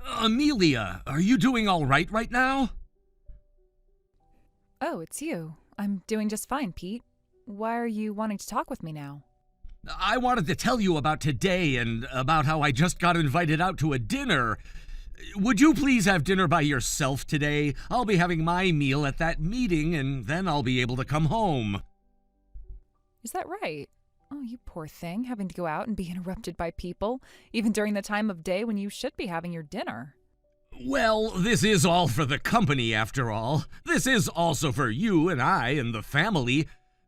Amelia, are you doing all right now? Oh, it's you. I'm doing just fine, Pete. Why are you wanting to talk with me now? I wanted to tell you about today and about how I just got invited out to a dinner. Would you please have dinner by yourself today? I'll be having my meal at that meeting, and then I'll be able to come home. Is that right? Oh, you poor thing, having to go out and be interrupted by people, even during the time of day when you should be having your dinner. Well, this is all for the company, after all. This is also for you and I and the family.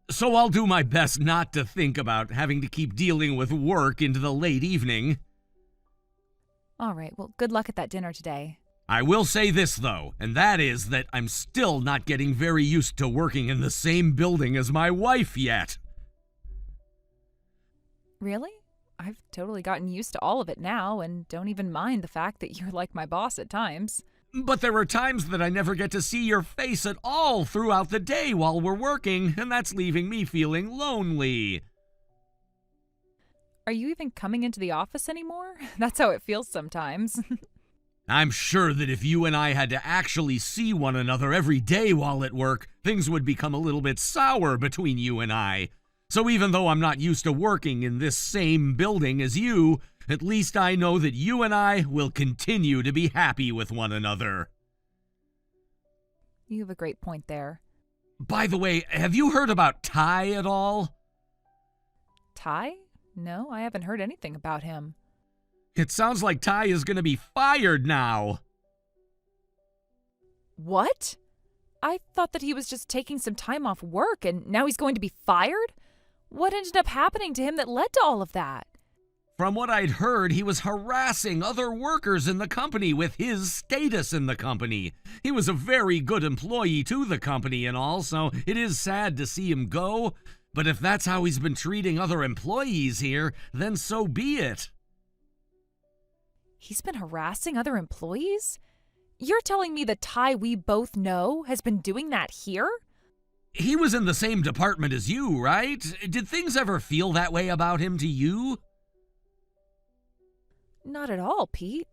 So I'll do my best not to think about having to keep dealing with work into the late evening. All right, well, good luck at that dinner today. I will say this, though, and that is that I'm still not getting very used to working in the same building as my wife yet. Really? I've totally gotten used to all of it now and don't even mind the fact that you're like my boss at times. But there are times that I never get to see your face at all throughout the day while we're working, and that's leaving me feeling lonely. Are you even coming into the office anymore? That's how it feels sometimes. I'm sure that if you and I had to actually see one another every day while at work, things would become a little bit sour between you and I. So even though I'm not used to working in this same building as you, at least I know that you and I will continue to be happy with one another. You have a great point there. By the way, have you heard about Ty at all? Ty? No, I haven't heard anything about him. It sounds like Ty is going to be fired now. What? I thought that he was just taking some time off work and now he's going to be fired? What ended up happening to him that led to all of that? From what I'd heard, he was harassing other workers in the company with his status in the company. He was a very good employee to the company and all, so it is sad to see him go. But if that's how he's been treating other employees here, then so be it. He's been harassing other employees? You're telling me the Ty we both know has been doing that here? He was in the same department as you, right? Did things ever feel that way about him to you? Not at all, Pete.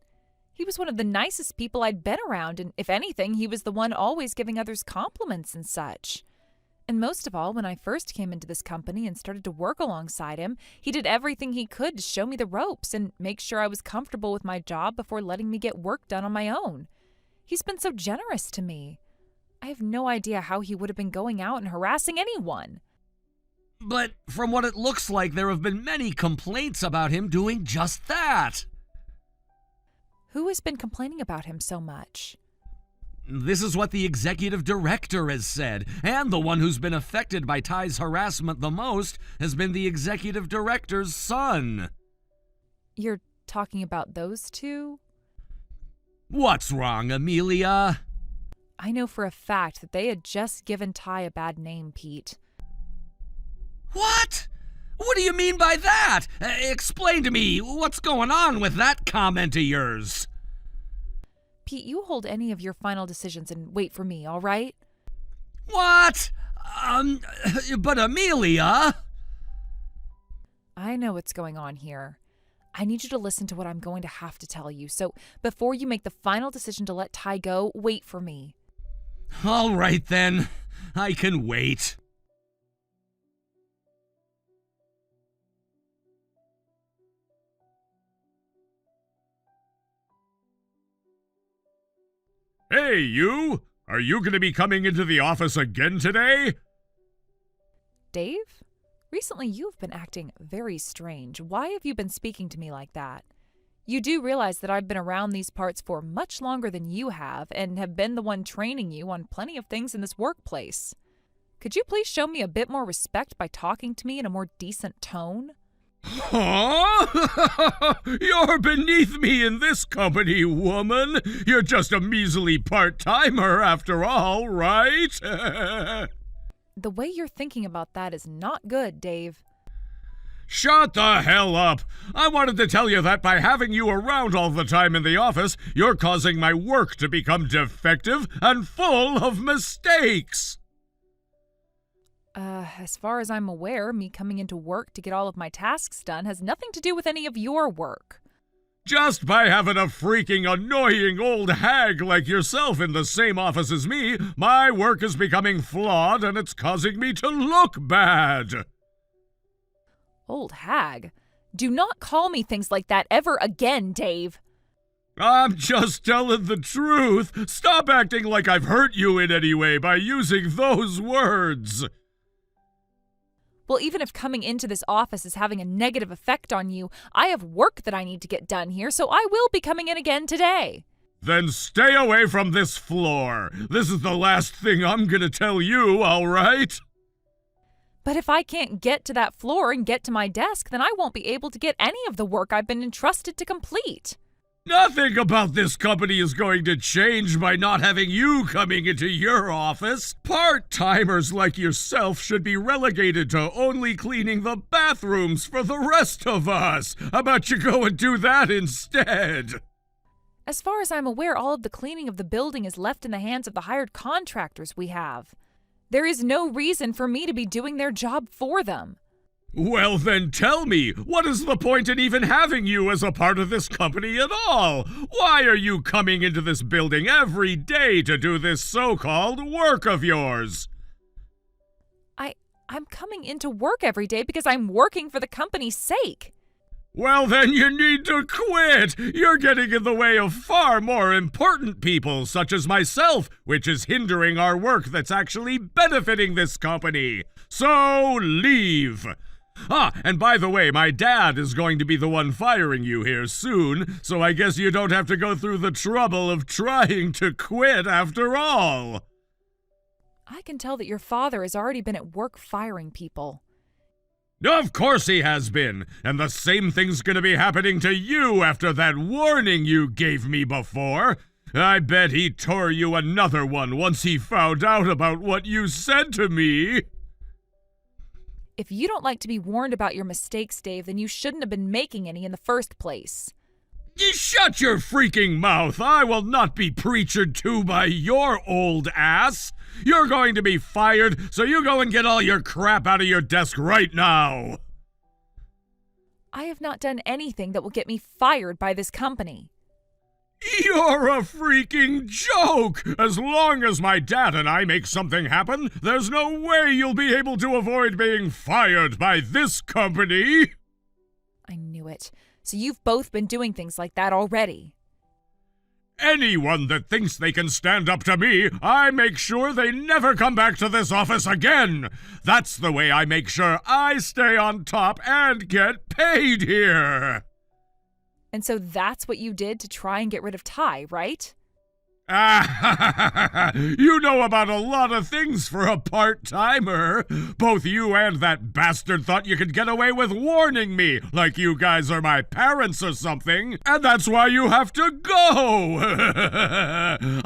He was one of the nicest people I'd been around, and if anything, he was the one always giving others compliments and such. And most of all, when I first came into this company and started to work alongside him, he did everything he could to show me the ropes and make sure I was comfortable with my job before letting me get work done on my own. He's been so generous to me. I have no idea how he would have been going out and harassing anyone. But from what it looks like, there have been many complaints about him doing just that. Who has been complaining about him so much? This is what the executive director has said, and the one who's been affected by Ty's harassment the most has been the executive director's son. You're talking about those two? What's wrong, Amelia? I know for a fact that they had just given Ty a bad name, Pete. What? What do you mean by that? Explain to me what's going on with that comment of yours. Pete, you hold any of your final decisions and wait for me, all right? What? But Amelia... I know what's going on here. I need you to listen to what I'm going to have to tell you, so before you make the final decision to let Ty go, wait for me. All right, then. I can wait. Hey, you! Are you going to be coming into the office again today? Dave? Recently you've been acting very strange. Why have you been speaking to me like that? You do realize that I've been around these parts for much longer than you have and have been the one training you on plenty of things in this workplace. Could you please show me a bit more respect by talking to me in a more decent tone? Huh? You're beneath me in this company, woman. You're just a measly part-timer after all, right? The way you're thinking about that is not good, Dave. Shut the hell up! I wanted to tell you that by having you around all the time in the office, you're causing my work to become defective and full of mistakes! As far as I'm aware, me coming into work to get all of my tasks done has nothing to do with any of your work. Just by having a freaking annoying old hag like yourself in the same office as me, my work is becoming flawed and it's causing me to look bad. Old hag? Do not call me things like that ever again, Dave. I'm just telling the truth. Stop acting like I've hurt you in any way by using those words. Well, even if coming into this office is having a negative effect on you, I have work that I need to get done here, so I will be coming in again today. Then stay away from this floor. This is the last thing I'm gonna tell you, all right? But if I can't get to that floor and get to my desk, then I won't be able to get any of the work I've been entrusted to complete. Nothing about this company is going to change by not having you coming into your office. Part-timers like yourself should be relegated to only cleaning the bathrooms for the rest of us. How about you go and do that instead? As far as I'm aware, all of the cleaning of the building is left in the hands of the hired contractors we have. There is no reason for me to be doing their job for them. Well, then tell me, what is the point in even having you as a part of this company at all? Why are you coming into this building every day to do this so-called work of yours? I'm coming into work every day because I'm working for the company's sake. Well, then you need to quit! You're getting in the way of far more important people, such as myself, which is hindering our work that's actually benefiting this company. So, leave! And by the way, my dad is going to be the one firing you here soon, so I guess you don't have to go through the trouble of trying to quit after all. I can tell that your father has already been at work firing people. Of course he has been, and the same thing's gonna be happening to you after that warning you gave me before. I bet he tore you another one once he found out about what you said to me. If you don't like to be warned about your mistakes, Dave, then you shouldn't have been making any in the first place. Shut your freaking mouth! I will not be preached to by your old ass! You're going to be fired, so you go and get all your crap out of your desk right now! I have not done anything that will get me fired by this company. You're a freaking joke! As long as my dad and I make something happen, there's no way you'll be able to avoid being fired by this company! I knew it. So you've both been doing things like that already. Anyone that thinks they can stand up to me, I make sure they never come back to this office again! That's the way I make sure I stay on top and get paid here! And so that's what you did to try and get rid of Ty, right? You know about a lot of things for a part-timer. Both you and that bastard thought you could get away with warning me, like you guys are my parents or something, and that's why you have to go.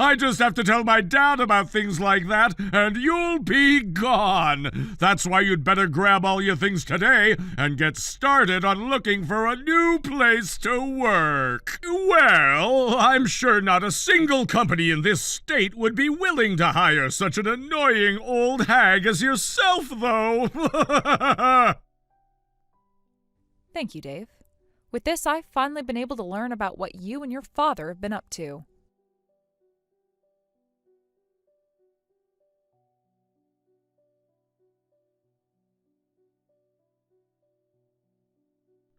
I just have to tell my dad about things like that, and you'll be gone. That's why you'd better grab all your things today and get started on looking for a new place to work. Well, I'm sure not a single company in this state would be willing to hire such an annoying old hag as yourself, though. Thank you, Dave. With this, I've finally been able to learn about what you and your father have been up to.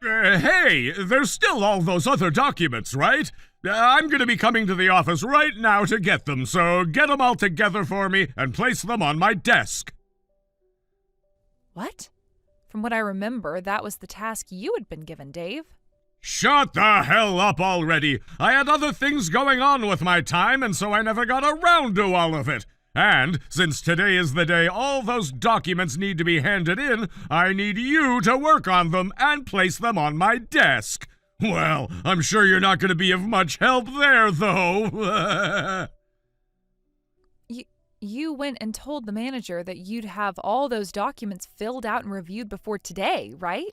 Hey, there's still all those other documents, right? I'm gonna be coming to the office right now to get them, so get them all together for me and place them on my desk. What? From what I remember, that was the task you had been given, Dave. Shut the hell up already! I had other things going on with my time, and so I never got around to all of it. And, since today is the day all those documents need to be handed in, I need you to work on them and place them on my desk. Well, I'm sure you're not going to be of much help there, though. You went and told the manager that you'd have all those documents filled out and reviewed before today, right?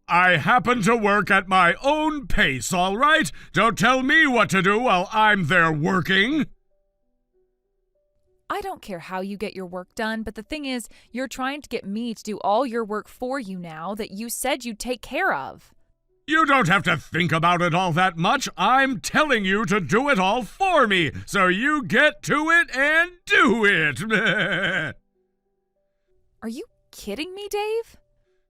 I happen to work at my own pace, all right? Don't tell me what to do while I'm there working. I don't care how you get your work done, but the thing is, you're trying to get me to do all your work for you now that you said you'd take care of. You don't have to think about it all that much. I'm telling you to do it all for me, so you get to it and do it. Are you kidding me, Dave?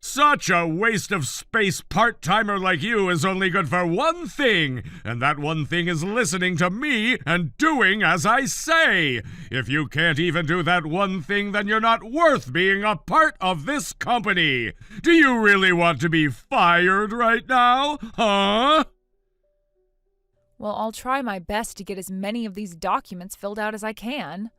Such a waste of space. Part-timer like you is only good for one thing, and that one thing is listening to me and doing as I say. If you can't even do that one thing, then you're not worth being a part of this company. Do you really want to be fired right now, huh? Well, I'll try my best to get as many of these documents filled out as I can.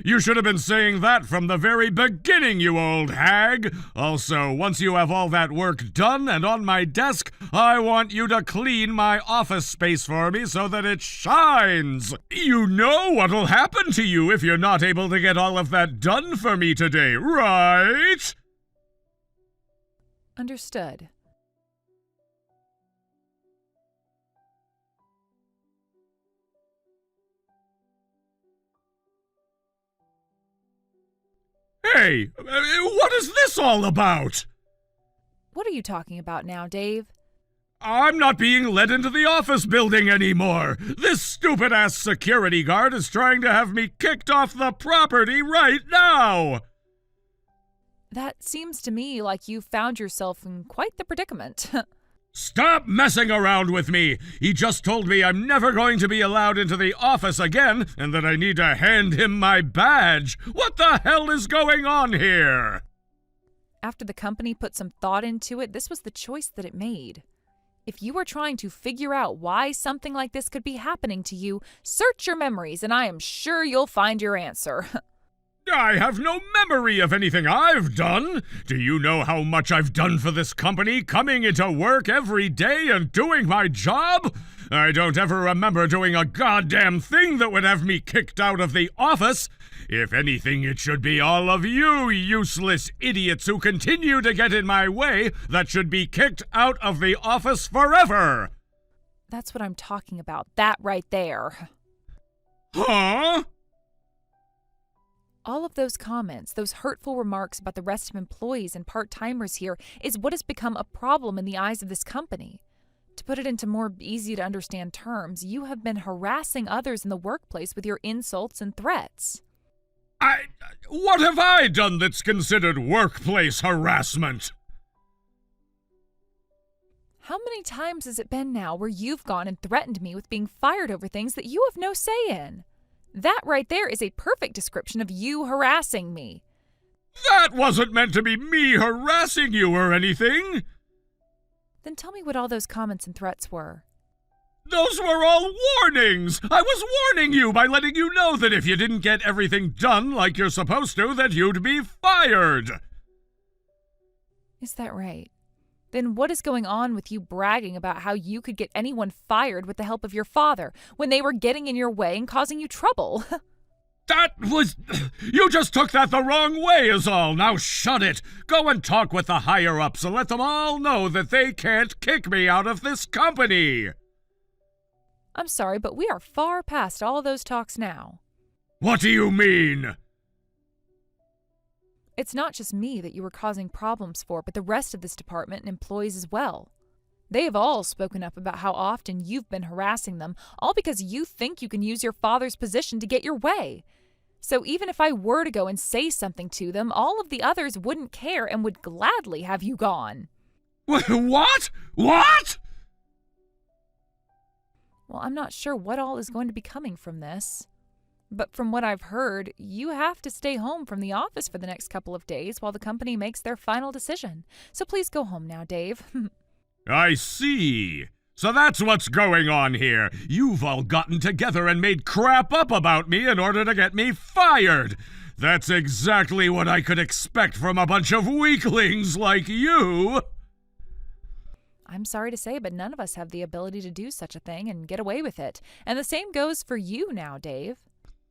You should have been saying that from the very beginning, you old hag. Also, once you have all that work done and on my desk, I want you to clean my office space for me so that it shines. You know what'll happen to you if you're not able to get all of that done for me today, right? Understood. Hey, what is this all about? What are you talking about now, Dave? I'm not being let into the office building anymore. This stupid-ass security guard is trying to have me kicked off the property right now. That seems to me like you found yourself in quite the predicament. Stop messing around with me! He just told me I'm never going to be allowed into the office again, and that I need to hand him my badge. What the hell is going on here? After the company put some thought into it, this was the choice that it made. If you are trying to figure out why something like this could be happening to you, search your memories, and I am sure you'll find your answer. I have no memory of anything I've done. Do you know how much I've done for this company, coming into work every day and doing my job? I don't ever remember doing a goddamn thing that would have me kicked out of the office. If anything, it should be all of you useless idiots who continue to get in my way that should be kicked out of the office forever. That's what I'm talking about, that right there. Huh? All of those comments, those hurtful remarks about the rest of employees and part-timers here is what has become a problem in the eyes of this company. To put it into more easy-to-understand terms, you have been harassing others in the workplace with your insults and threats. What have I done that's considered workplace harassment? How many times has it been now where you've gone and threatened me with being fired over things that you have no say in? That right there is a perfect description of you harassing me. That wasn't meant to be me harassing you or anything. Then tell me what all those comments and threats were. Those were all warnings! I was warning you by letting you know that if you didn't get everything done like you're supposed to, that you'd be fired! Is that right? Then what is going on with you bragging about how you could get anyone fired with the help of your father when they were getting in your way and causing you trouble? You just took that the wrong way is all. Now shut it. Go and talk with the higher-ups and let them all know that they can't kick me out of this company. I'm sorry, but we are far past all those talks now. What do you mean? It's not just me that you were causing problems for, but the rest of this department and employees as well. They have all spoken up about how often you've been harassing them, all because you think you can use your father's position to get your way. So even if I were to go and say something to them, all of the others wouldn't care and would gladly have you gone. What? What? Well, I'm not sure what all is going to be coming from this. But from what I've heard, you have to stay home from the office for the next couple of days while the company makes their final decision. So please go home now, Dave. I see. So that's what's going on here. You've all gotten together and made crap up about me in order to get me fired. That's exactly what I could expect from a bunch of weaklings like you. I'm sorry to say, but none of us have the ability to do such a thing and get away with it. And the same goes for you now, Dave.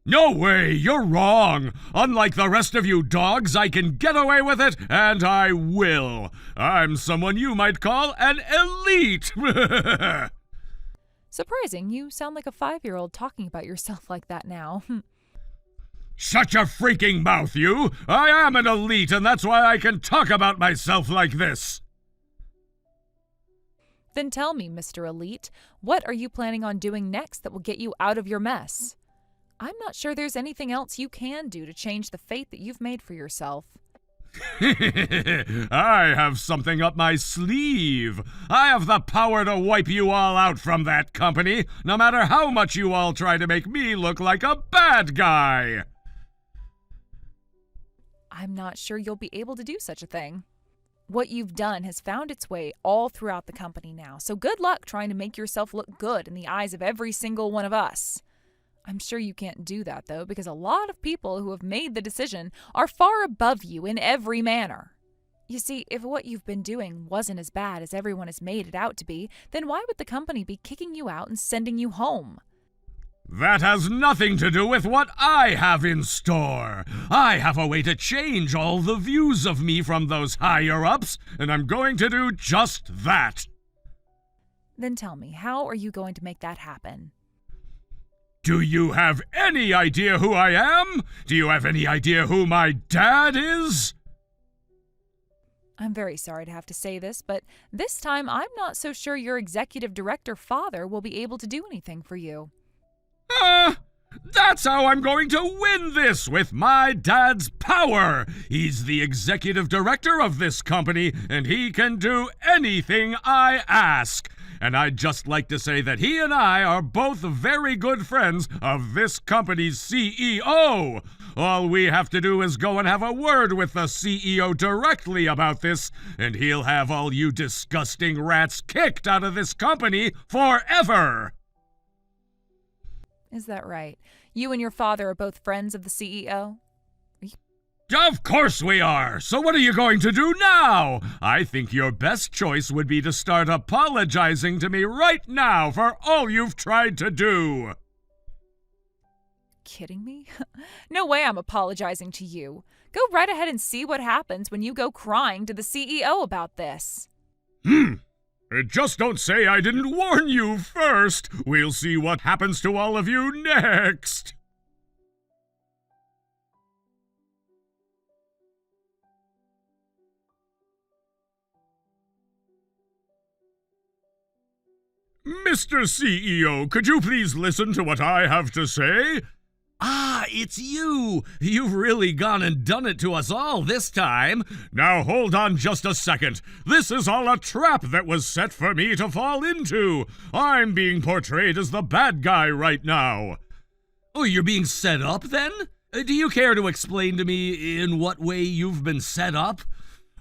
No way, you're wrong. Unlike the rest of you dogs, I can get away with it, and I will. I'm someone you might call an elite. Surprising, you sound like a 5-year-old talking about yourself like that now. Shut your freaking mouth, you. I am an elite, and that's why I can talk about myself like this. Then tell me, Mr. Elite, what are you planning on doing next that will get you out of your mess? I'm not sure there's anything else you can do to change the fate that you've made for yourself. I have something up my sleeve. I have the power to wipe you all out from that company, no matter how much you all try to make me look like a bad guy. I'm not sure you'll be able to do such a thing. What you've done has found its way all throughout the company now, so good luck trying to make yourself look good in the eyes of every single one of us. I'm sure you can't do that, though, because a lot of people who have made the decision are far above you in every manner. You see, if what you've been doing wasn't as bad as everyone has made it out to be, then why would the company be kicking you out and sending you home? That has nothing to do with what I have in store. I have a way to change all the views of me from those higher-ups, and I'm going to do just that. Then tell me, how are you going to make that happen? Do you have any idea who I am? Do you have any idea who my dad is? I'm very sorry to have to say this, but this time I'm not so sure your executive director father will be able to do anything for you. That's how I'm going to win this, with my dad's power. He's the executive director of this company, and he can do anything I ask. And I'd just like to say that he and I are both very good friends of this company's CEO. All we have to do is go and have a word with the CEO directly about this, and he'll have all you disgusting rats kicked out of this company forever. Is that right? You and your father are both friends of the CEO? Of course we are! So what are you going to do now? I think your best choice would be to start apologizing to me right now for all you've tried to do. Kidding me? No way I'm apologizing to you. Go right ahead and see what happens when you go crying to the CEO about this. Just don't say I didn't warn you first. We'll see what happens to all of you next. Mr. CEO, could you please listen to what I have to say? Ah, it's you! You've really gone and done it to us all this time. Now hold on just a second. This is all a trap that was set for me to fall into. I'm being portrayed as the bad guy right now. Oh, you're being set up then? Do you care to explain to me in what way you've been set up?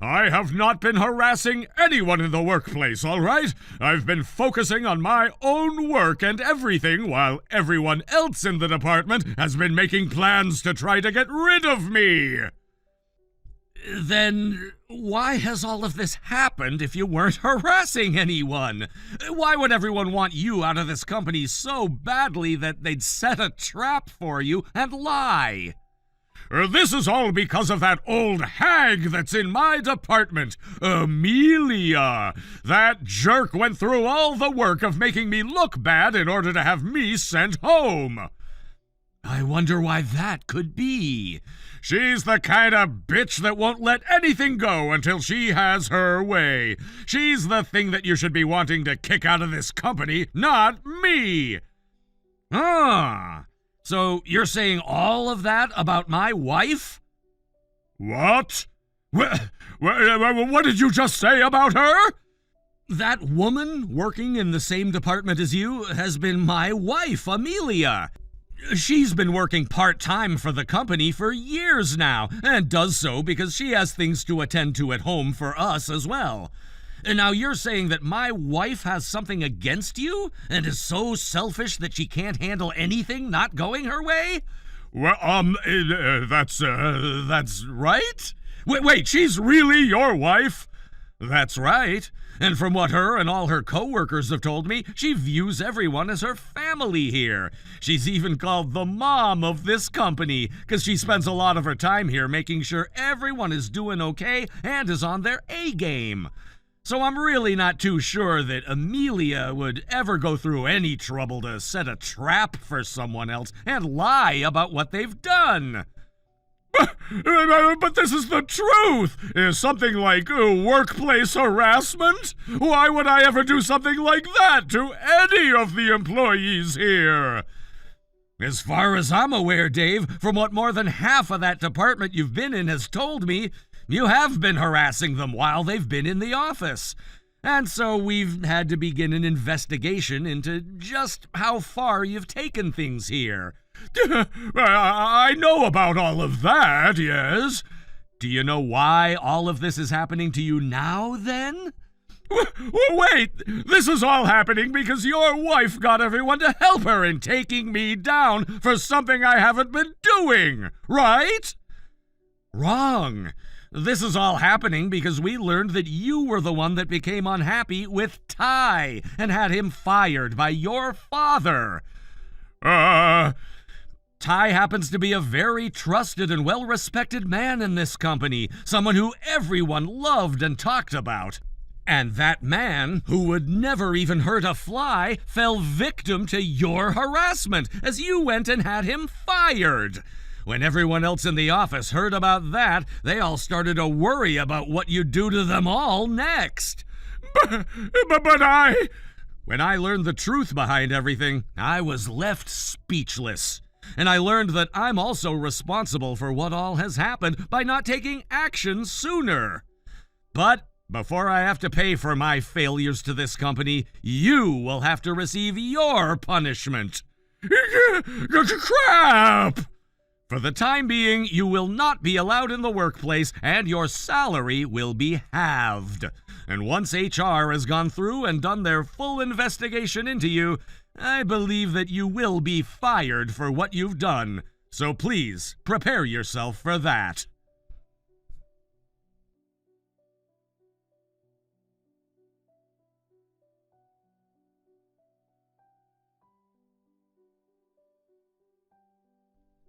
I have not been harassing anyone in the workplace, all right? I've been focusing on my own work and everything while everyone else in the department has been making plans to try to get rid of me. Then why has all of this happened if you weren't harassing anyone? Why would everyone want you out of this company so badly that they'd set a trap for you and lie? This is all because of that old hag that's in my department, Amelia. That jerk went through all the work of making me look bad in order to have me sent home. I wonder why that could be. She's the kind of bitch that won't let anything go until she has her way. She's the thing that you should be wanting to kick out of this company, not me. Ah. So you're saying all of that about my wife? What? What did you just say about her? That woman working in the same department as you has been my wife, Amelia. She's been working part-time for the company for years now, and does so because she has things to attend to at home for us as well. And now you're saying that my wife has something against you and is so selfish that she can't handle anything not going her way? Well, that's right? Wait, she's really your wife? That's right. And from what her and all her co-workers have told me, she views everyone as her family here. She's even called the mom of this company, because she spends a lot of her time here making sure everyone is doing okay and is on their A game. So I'm really not too sure that Amelia would ever go through any trouble to set a trap for someone else and lie about what they've done. But this is the truth! Is something like workplace harassment? Why would I ever do something like that to any of the employees here? As far as I'm aware, Dave, from what more than half of that department you've been in has told me, you have been harassing them while they've been in the office. And so we've had to begin an investigation into just how far you've taken things here. I know about all of that, yes. Do you know why all of this is happening to you now, then? Wait, this is all happening because your wife got everyone to help her in taking me down for something I haven't been doing, right? Wrong. This is all happening because we learned that you were the one that became unhappy with Ty and had him fired by your father. Ty happens to be a very trusted and well-respected man in this company, someone who everyone loved and talked about. And that man, who would never even hurt a fly, fell victim to your harassment as you went and had him fired. When everyone else in the office heard about that, they all started to worry about what you'd do to them all next. But When I learned the truth behind everything, I was left speechless. And I learned that I'm also responsible for what all has happened by not taking action sooner. But before I have to pay for my failures to this company, you will have to receive your punishment. Crap! For the time being, you will not be allowed in the workplace, and your salary will be halved. And once HR has gone through and done their full investigation into you, I believe that you will be fired for what you've done. So please, prepare yourself for that.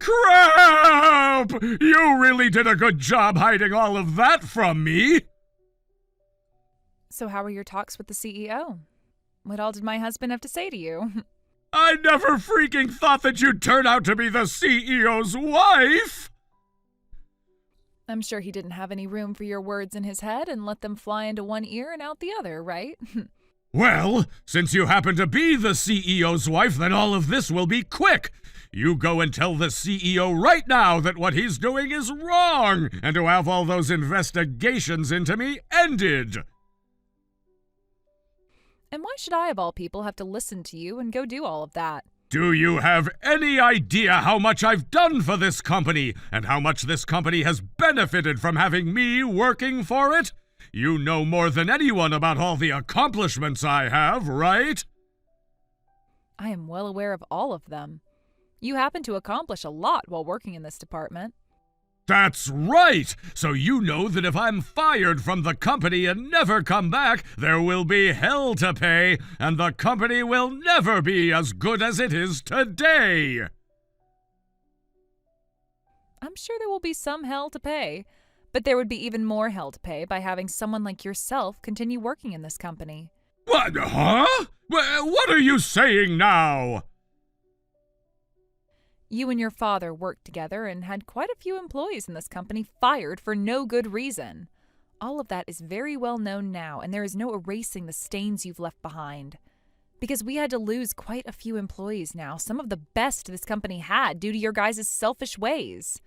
Crap! You really did a good job hiding all of that from me! So how were your talks with the CEO? What all did my husband have to say to you? I never freaking thought that you'd turn out to be the CEO's wife! I'm sure he didn't have any room for your words in his head and let them fly into one ear and out the other, right? Well, since you happen to be the CEO's wife, then all of this will be quick. You go and tell the CEO right now that what he's doing is wrong, and to have all those investigations into me ended. And why should I, of all people, have to listen to you and go do all of that? Do you have any idea how much I've done for this company, and how much this company has benefited from having me working for it? You know more than anyone about all the accomplishments I have, right? I am well aware of all of them. You happen to accomplish a lot while working in this department. That's right! So you know that if I'm fired from the company and never come back, there will be hell to pay, and the company will never be as good as it is today! I'm sure there will be some hell to pay, but there would be even more hell to pay by having someone like yourself continue working in this company. What? Huh? What are you saying now? You and your father worked together and had quite a few employees in this company fired for no good reason. All of that is very well known now, and there is no erasing the stains you've left behind. Because we had to lose quite a few employees now, some of the best this company had due to your guys' selfish ways.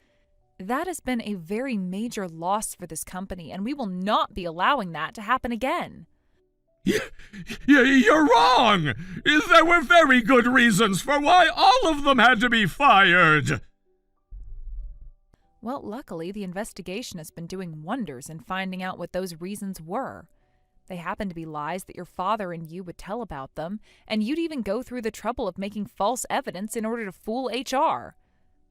That has been a very major loss for this company, and we will not be allowing that to happen again. You're wrong! There were very good reasons for why all of them had to be fired! Well, luckily, the investigation has been doing wonders in finding out what those reasons were. They happen to be lies that your father and you would tell about them, and you'd even go through the trouble of making false evidence in order to fool HR.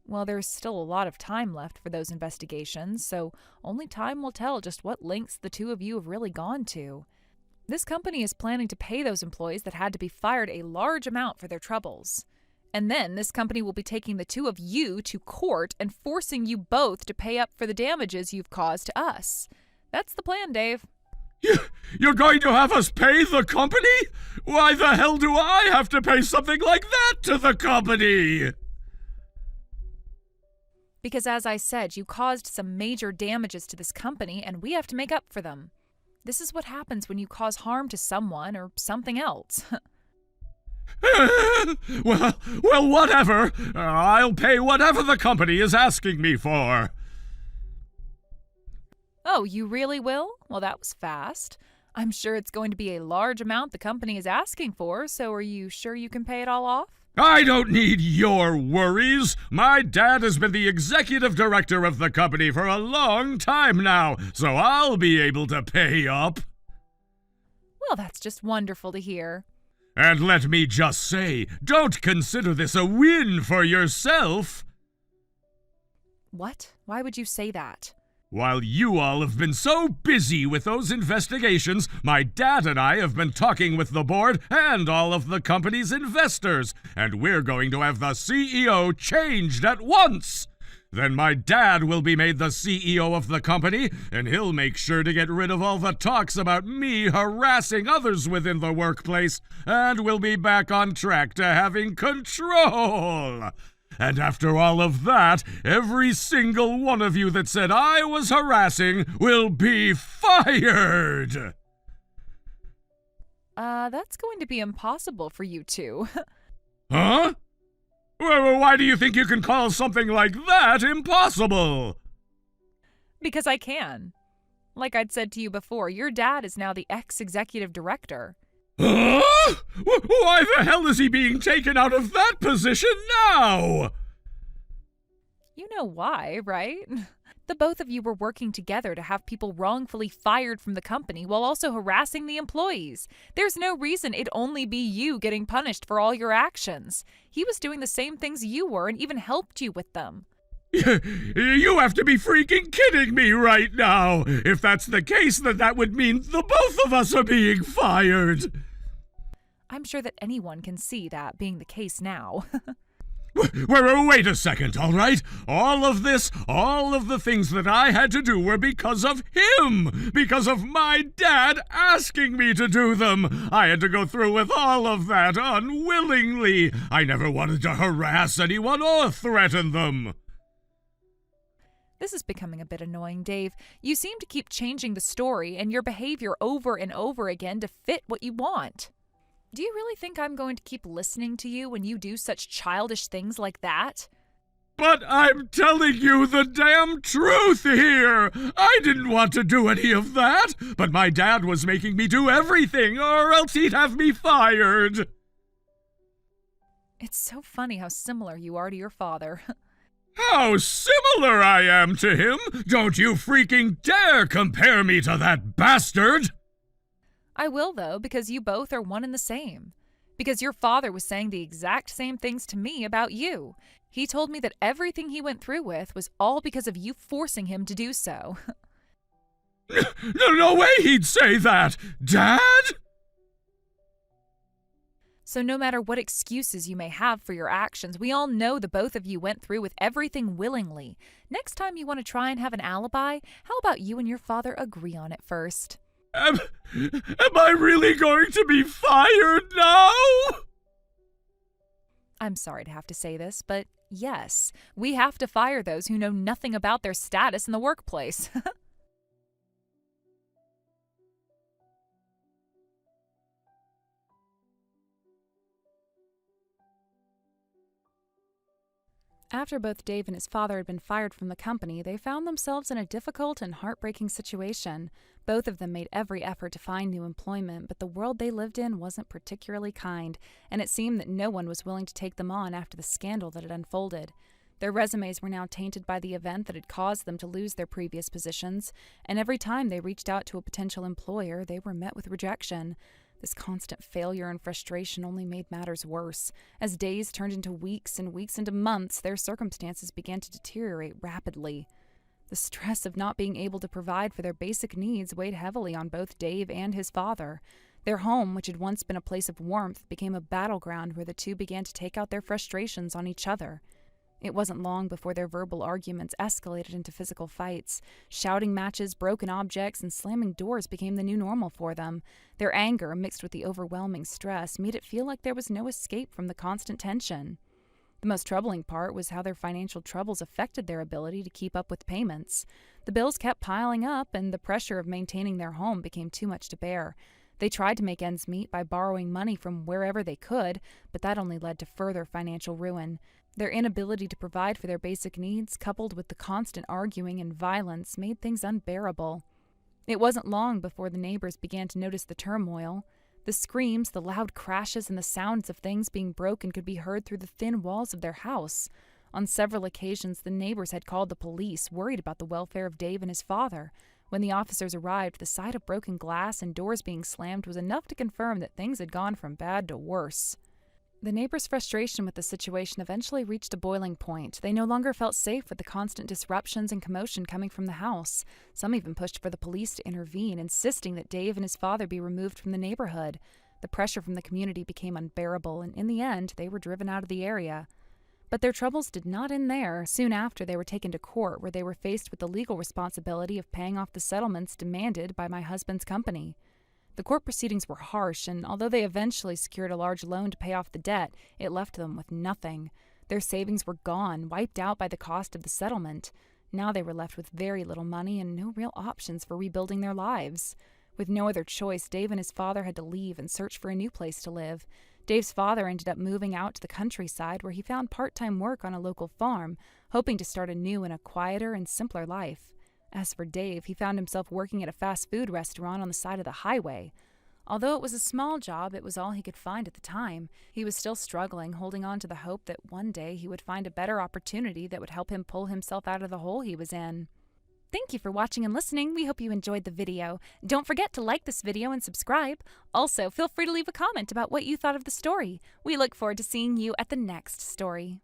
Well, there's still a lot of time left for those investigations, so only time will tell just what lengths the two of you have really gone to. This company is planning to pay those employees that had to be fired a large amount for their troubles. And then this company will be taking the two of you to court and forcing you both to pay up for the damages you've caused to us. That's the plan, Dave. You're going to have us pay the company? Why the hell do I have to pay something like that to the company? Because as I said, you caused some major damages to this company, and we have to make up for them. This is what happens when you cause harm to someone or something else. well, whatever. I'll pay whatever the company is asking me for. Oh, you really will? Well, that was fast. I'm sure it's going to be a large amount the company is asking for, so are you sure you can pay it all off? I don't need your worries. My dad has been the executive director of the company for a long time now, so I'll be able to pay up. Well, that's just wonderful to hear. And let me just say, don't consider this a win for yourself. What? Why would you say that? While you all have been so busy with those investigations, my dad and I have been talking with the board and all of the company's investors, and we're going to have the CEO changed at once. Then my dad will be made the CEO of the company, and he'll make sure to get rid of all the talks about me harassing others within the workplace, and we'll be back on track to having control. And after all of that, every single one of you that said I was harassing will be fired! That's going to be impossible for you two. Huh? Well, why do you think you can call something like that impossible? Because I can. Like I'd said to you before, your dad is now the ex-executive director. Huh? Why the hell is he being taken out of that position now? You know why, right? The both of you were working together to have people wrongfully fired from the company while also harassing the employees. There's no reason it'd only be you getting punished for all your actions. He was doing the same things you were and even helped you with them. You have to be freaking kidding me right now. If that's the case, then that would mean the both of us are being fired. I'm sure that anyone can see that being the case now. Wait a second, all right? All of the things that I had to do were because of him! Because of my dad asking me to do them! I had to go through with all of that unwillingly! I never wanted to harass anyone or threaten them! This is becoming a bit annoying, Dave. You seem to keep changing the story and your behavior over and over again to fit what you want. Do you really think I'm going to keep listening to you when you do such childish things like that? But I'm telling you the damn truth here! I didn't want to do any of that, but my dad was making me do everything, or else he'd have me fired! It's so funny how similar you are to your father. How similar I am to him! Don't you freaking dare compare me to that bastard! I will, though, because you both are one and the same. Because your father was saying the exact same things to me about you. He told me that everything he went through with was all because of you forcing him to do so. No way he'd say that! Dad? So no matter what excuses you may have for your actions, we all know the both of you went through with everything willingly. Next time you want to try and have an alibi, how about you and your father agree on it first? Am I really going to be fired now? I'm sorry to have to say this, but yes, we have to fire those who know nothing about their status in the workplace. After both Dave and his father had been fired from the company, they found themselves in a difficult and heartbreaking situation. Both of them made every effort to find new employment, but the world they lived in wasn't particularly kind, and it seemed that no one was willing to take them on after the scandal that had unfolded. Their resumes were now tainted by the event that had caused them to lose their previous positions, and every time they reached out to a potential employer, they were met with rejection. This constant failure and frustration only made matters worse. As days turned into weeks and weeks into months, their circumstances began to deteriorate rapidly. The stress of not being able to provide for their basic needs weighed heavily on both Dave and his father. Their home, which had once been a place of warmth, became a battleground where the two began to take out their frustrations on each other. It wasn't long before their verbal arguments escalated into physical fights. Shouting matches, broken objects, and slamming doors became the new normal for them. Their anger, mixed with the overwhelming stress, made it feel like there was no escape from the constant tension. The most troubling part was how their financial troubles affected their ability to keep up with payments. The bills kept piling up, and the pressure of maintaining their home became too much to bear. They tried to make ends meet by borrowing money from wherever they could, but that only led to further financial ruin. Their inability to provide for their basic needs, coupled with the constant arguing and violence, made things unbearable. It wasn't long before the neighbors began to notice the turmoil. The screams, the loud crashes, and the sounds of things being broken could be heard through the thin walls of their house. On several occasions, the neighbors had called the police, worried about the welfare of Dave and his father. When the officers arrived, the sight of broken glass and doors being slammed was enough to confirm that things had gone from bad to worse. The neighbors' frustration with the situation eventually reached a boiling point. They no longer felt safe with the constant disruptions and commotion coming from the house. Some even pushed for the police to intervene, insisting that Dave and his father be removed from the neighborhood. The pressure from the community became unbearable, and in the end, they were driven out of the area. But their troubles did not end there. Soon after, they were taken to court, where they were faced with the legal responsibility of paying off the settlements demanded by my husband's company. The court proceedings were harsh, and although they eventually secured a large loan to pay off the debt, it left them with nothing. Their savings were gone, wiped out by the cost of the settlement. Now they were left with very little money and no real options for rebuilding their lives. With no other choice, Dave and his father had to leave and search for a new place to live. Dave's father ended up moving out to the countryside, where he found part-time work on a local farm, hoping to start anew in a quieter and simpler life. As for Dave, he found himself working at a fast food restaurant on the side of the highway. Although it was a small job, it was all he could find at the time. He was still struggling, holding on to the hope that one day he would find a better opportunity that would help him pull himself out of the hole he was in. Thank you for watching and listening. We hope you enjoyed the video. Don't forget to like this video and subscribe. Also, feel free to leave a comment about what you thought of the story. We look forward to seeing you at the next story.